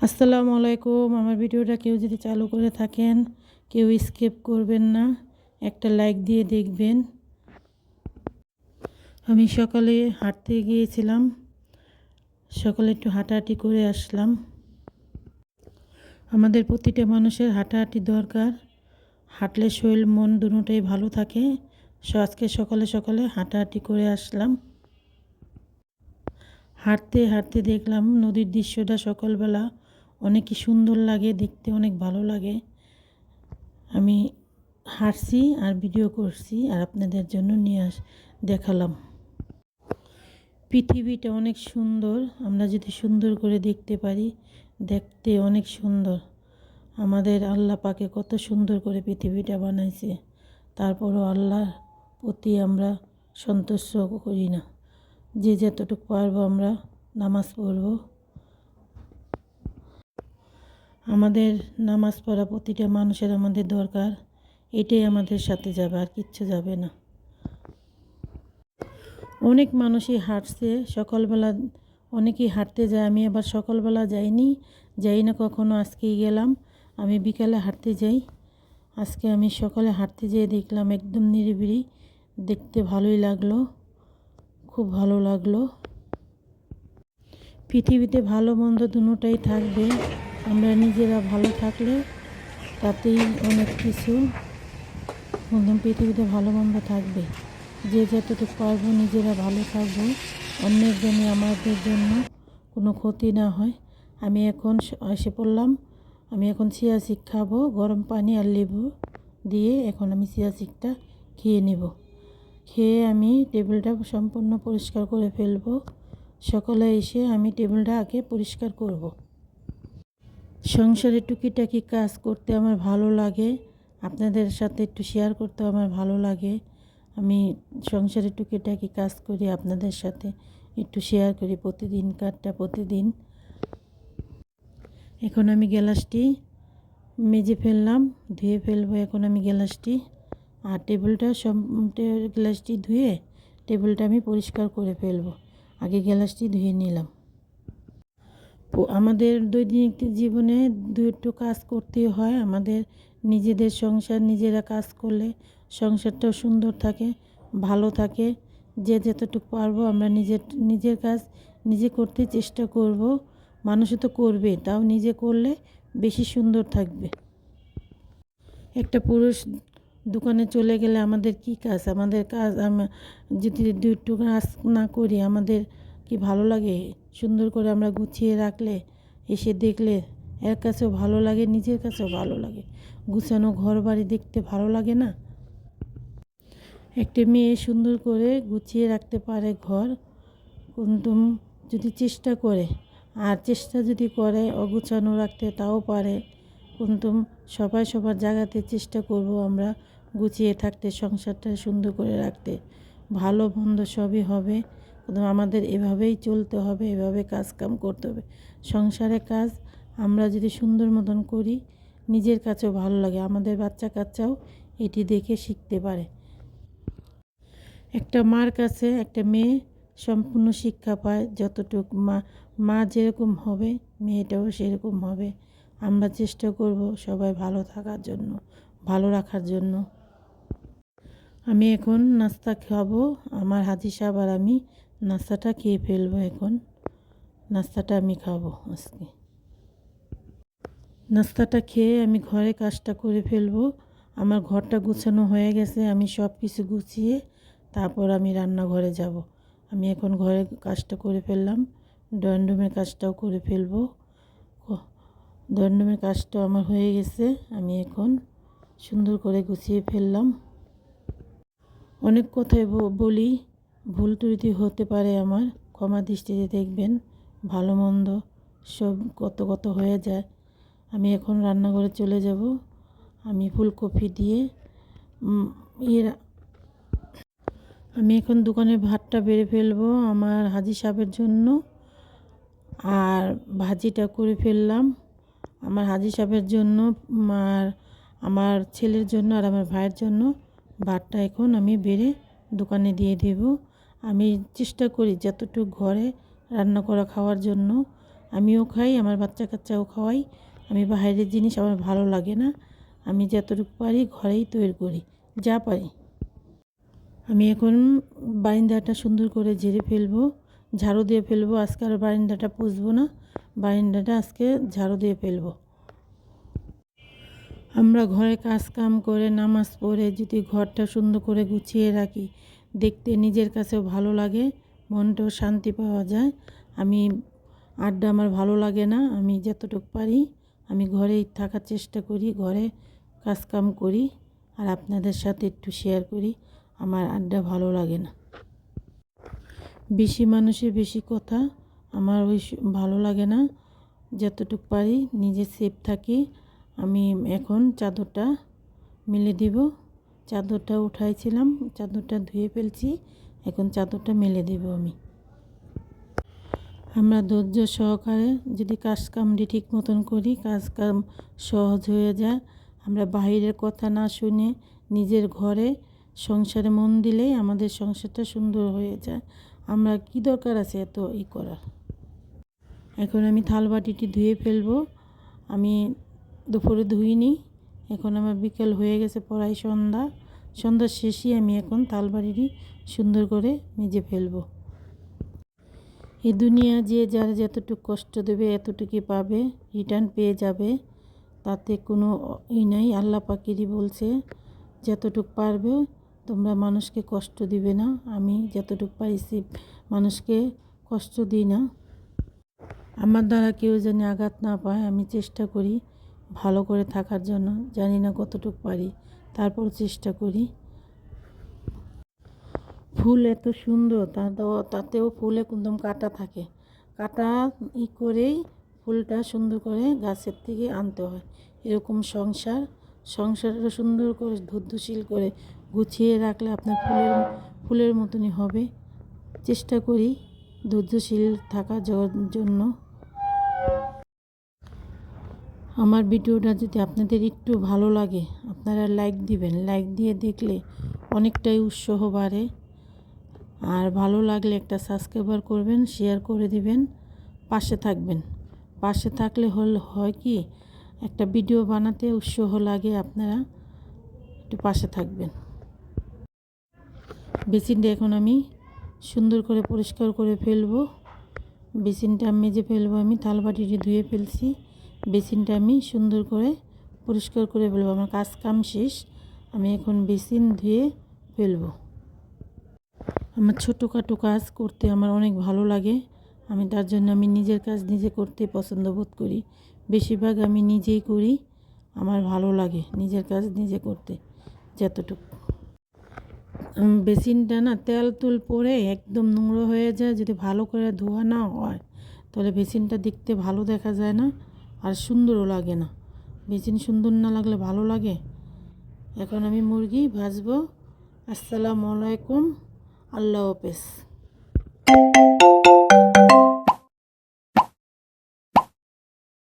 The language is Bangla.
আসসালামু আলাইকুম। আমার ভিডিওটা কেউ যদি চালু করে থাকেন, কেউ স্কিপ করবেন না, একটা লাইক দিয়ে দেখবেন। আমি সকালে হাঁটতে গিয়েছিলাম, সকালে একটু হাঁটাহাঁটি করে আসলাম। আমাদের প্রতিটা মানুষের হাঁটাহাঁটি দরকার, হাঁটলে শরীর মন দুটোই ভালো থাকে। আজকে সকালে সকালে হাঁটাহাঁটি করে আসলাম। হাঁটতে হাঁটতে দেখলাম নদীর দৃশ্যটা সকালবেলা অনেকই সুন্দর লাগে, দেখতে অনেক ভালো লাগে। আমি হাঁটছি আর ভিডিও করছি আর আপনাদের জন্য দেখালাম। পৃথিবীটা অনেক সুন্দর, আমরা যদি সুন্দর করে দেখতে পারি, দেখতে অনেক সুন্দর। আমাদের আল্লাহ পাকে কত সুন্দর করে পৃথিবীটা বানাইছে, তারপরও আল্লাহর প্রতি আমরা সন্তুষ্ট করি না। যে যতটুকু পারবো আমরা নামাজ পড়ব। আমাদের নামাজ পড়া প্রতিটা মানুষের আমাদের দরকার, এটাই আমাদের সাথে যাবে, আর কিচ্ছু যাবে না। অনেক মানুষই হাঁটছে সকালবেলা, অনেকেই হাঁটতে যায়। আমি আবার সকালবেলা যাই না কখনো, আজকেই গেলাম। আমি বিকালে হাঁটতে যাই। আজকে আমি সকালে হাঁটতে যেয়ে দেখলাম একদম নিরিবিলি, দেখতে ভালোই লাগলো, খুব ভালো লাগলো। পৃথিবীতে ভালো মন্দ দুটোই থাকবে, আমরা নিজেরা ভালো থাকলে তাতেই অনেক কিছু। পৃথিবীতে ভালো মন্দ থাকবে, যে যতটুকু পারবো নিজেরা ভালো থাকবো, অন্যের জন্য আমাদের জন্য কোনো ক্ষতি না হয়। আমি এখন এসে পড়লাম, আমি এখন চিয়া সিড খাবো, গরম পানি আর লেবু দিয়ে এখন আমি চিয়া সিডটা খেয়ে নেব। খেয়ে আমি টেবিলটা সম্পূর্ণ পরিষ্কার করে ফেলবো। সকালে এসে আমি টেবিলটা আগে পরিষ্কার করব। সংসারে টুকিটাকি কাজ করতে আমার ভালো লাগে, আপনাদের সাথে একটু শেয়ার করতে আমার ভালো লাগে। আমি সংসারে টুকিটাকি কাজ করি, আপনাদের সাথে একটু শেয়ার করি প্রতিদিন। এখন আমি গ্লাসটি মেজে ফেললাম, ধুয়ে ফেলবো এখন আমি গ্লাসটি। আর গ্লাসটি ধুয়ে টেবিলটা আমি পরিষ্কার করে ফেলবো। আগে গ্লাসটি ধুয়ে নিলাম। আমাদের দৈনিক জীবনে দুটো কাজ করতে হয়। আমাদের নিজেদের সংসার নিজেরা কাজ করলে সংসারটাও সুন্দর থাকে, ভালো থাকে। যে যতটুকু পারবো আমরা নিজের কাজ নিজে করতে চেষ্টা করব। মানুষও তো করবে, তাও নিজে করলে বেশি সুন্দর থাকবে। একটা পুরুষ দোকানে চলে গেলে আমাদের কি কাজ, আমাদের কাজ যদি দুটো কাজ না করি আমাদের কি ভালো লাগে? সুন্দর করে আমরা গুছিয়ে রাখলে, এসে দেখলে এর কাছেও ভালো লাগে, নিজের কাছেও ভালো লাগে। গুছানো ঘর বাড়ি দেখতে ভালো লাগে না? একটা মেয়ে সুন্দর করে গুছিয়ে রাখতে পারে ঘর, কিন্তু যদি চেষ্টা করে, আর চেষ্টা যদি করে অগুছানো রাখতে, তাও পারে। কিন্তু সবাই সবার জায়গাতে চেষ্টা করব আমরা গুছিয়ে থাকতে, সংসারটা সুন্দর করে রাখতে। ভালো মন্দ সবই হবে, কিন্তু আমাদের এভাবেই চলতে হবে, এভাবে কাজকাম করতে হবে। সংসারে কাজ আমরা যদি সুন্দর মতন করি, নিজের কাছেও ভালো লাগে, আমাদের বাচ্চা কাচ্চাও এটি দেখে শিখতে পারে। একটা মার কাছে একটা মেয়ে সম্পূর্ণ শিক্ষা পায়, যতটুকু মা যেরকম হবে মেয়েটাও সেরকম হবে। আমরা চেষ্টা করব সবাই ভালো থাকার জন্য, ভালো রাখার জন্য। আমি এখন নাস্তা খাবো, আমার হাজি সাহেব আর আমি নাস্তাটা খেয়ে ফেলবো। এখন নাস্তাটা আমি খাবো। আজকে নাস্তাটা খেয়ে আমি ঘরে কাজটা করে ফেলবো। আমার ঘরটা গুছানো হয়ে গেছে, আমি সব কিছু গুছিয়ে তারপর আমি রান্নাঘরে যাব। আমি এখন ঘরে কাজটা করে ফেললাম, ড্রয়িং রুমের কাজটাও করে ফেলবো। ড্রয়িং রুমের কাজটাও আমার হয়ে গেছে, আমি এখন সুন্দর করে গুছিয়ে ফেললাম। অনেক কথাই বলি, ভুল ত্রুটি হতে পারে, আমার ক্ষমা দৃষ্টিতে দেখবেন। ভালো মন্দ সব কত হয়ে যায়। আমি এখন রান্নাঘরে চলে যাব। আমি ফুলকপি দিয়ে আমি এখন দোকানের ভাতটা বেড়ে ফেলবো আমার হাজি সাহেবের জন্য, আর ভাজিটা করে ফেললাম আমার হাজি সাহেবের জন্য, আর আমার ছেলের জন্য, আর আমার ভাইয়ের জন্য। ভাতটা এখন আমি বেড়ে দোকানে দিয়ে দেব। আমি চেষ্টা করি যতটুকু ঘরে রান্না করা খাওয়ার জন্য। আমিও খাই, আমার বাচ্চা কাচ্চাও খাওয়াই। আমি বাইরের জিনিস আমার ভালো লাগে না। আমি যতটুকু পারি ঘরেই তৈরি করি, যা পারি। আমি এখন বারান্দাটা সুন্দর করে ঝেড়ে ফেলবো, ঝাড়ু দিয়ে ফেলবো। আজকে আর বারান্দাটা পুছবো না, বারান্দাটা আজকে ঝাড়ু দিয়ে ফেলবো। আমরা ঘরে কাজ কাম করে নামাজ পড়ে যদি ঘরটা সুন্দর করে গুছিয়ে রাখি, দেখতে নিজের কাছেও ভালো লাগে, মনটাও শান্তি পাওয়া যায়। আমি আড্ডা আমার ভালো লাগে না। আমি যতটুকু পারি আমি ঘরেই থাকার চেষ্টা করি, ঘরে কাজ কাম করি আর আপনাদের সাথে একটু শেয়ার করি। আমার আড্ডা ভালো লাগে না, বেশি মানুষের বেশি কথা আমার ওই ভালো লাগে না। যতটুকু পারি নিজে সেফ থাকি। আমি এখন চাদরটা মেলে দিব। চাদরটা উঠাইছিলাম, চাদরটা ধুয়ে ফেলছি, এখন চাদরটা মেলে দিব আমি। আমরা ধৈর্য সহকারে যদি কাজ কামটি ঠিক মতন করি, কাজ কাম সহজ হয়ে যায়। আমরা বাইরের কথা না শুনে নিজের ঘরে সংসারে মন দিলেই আমাদের সংসারটা সুন্দর হয়ে যায়। আমরা কি দরকার আছে এত করার। এখন আমি থাল বাটিটি ধুয়ে ফেলবো। আমি দুপুরে ধুইনি, এখন আমার বিকেল হয়ে গেছে, পড়াই সন্ধ্যার শেষেই আমি এখন থাল বাটিটি সুন্দর করে মেজে ফেলবো। এই দুনিয়া যে যারা যতটুকু কষ্ট দেবে এতটুকুই পাবে, রিটার্ন পেয়ে যাবে, তাতে কোনো নাই। আল্লাহ পাকেরই বলছে যতটুকু পারবে তোমরা মানুষকে কষ্ট দিবে না। আমি যতটুকু পাইছি মানুষকে কষ্ট দিই না। আমার দ্বারা কেউ যেন আঘাত না পায়, আমি চেষ্টা করি ভালো করে থাকার জন্য। জানি না কতটুকু পারি, তারপর চেষ্টা করি। ফুল এত সুন্দর, তাতেও ফুলে একদম কাটা থাকে। কাটা করেই ফুলটা সুন্দর করে গাছের থেকে আনতে হয়। এরকম সংসারটা সুন্দর করে ধৈর্যশীল করে গুছিয়ে রাখলে আপনার ফুলের মতনই হবে। চেষ্টা করি ধৈর্যশীল থাকার জন্য। আমার ভিডিওটা যদি আপনাদের একটু ভালো লাগে আপনারা লাইক দিবেন। লাইক দিয়ে দেখলে অনেকটাই উৎসাহ বাড়ে। আর ভালো লাগলে একটা সাবস্ক্রাইবার করবেন, শেয়ার করে দিবেন, পাশে থাকবেন। পাশে থাকলে হয় কি একটা ভিডিও বানাতে উৎসাহ লাগে। আপনারা একটু পাশে থাকবেন। বেসিনটা এখন আমি সুন্দর করে পরিষ্কার করে ফেলবো। বেসিনটা মেজে ফেলবো। আমি থালবাটিটি ধুয়ে ফেলছি, বেসিনটা আমি সুন্দর করে পরিষ্কার করে ফেলবো। আমার কাজ কাম শেষ, আমি এখন বেসিন ধুয়ে ফেলবো। আমার ছোটোখাটো কাজ করতে আমার অনেক ভালো লাগে। আমি তার জন্য আমি নিজের কাজ নিজে করতে পছন্দ বোধ করি। বেশিরভাগ আমি নিজেই করি, আমার ভালো লাগে নিজের কাজ নিজে করতে। যতটুকু বেসিনটা না তেল তুল পরে একদম নোংরা হয়ে যায়, যদি ভালো করে ধোয়া না হয় তাহলে বেসিনটা দেখতে ভালো দেখা যায় না আর সুন্দরও লাগে না। বেসিন সুন্দর না লাগলে ভালো লাগে। এখন আমি মুরগি ভাজবো। আসসালামু আলাইকুম, আল্লাহ হাফেজ।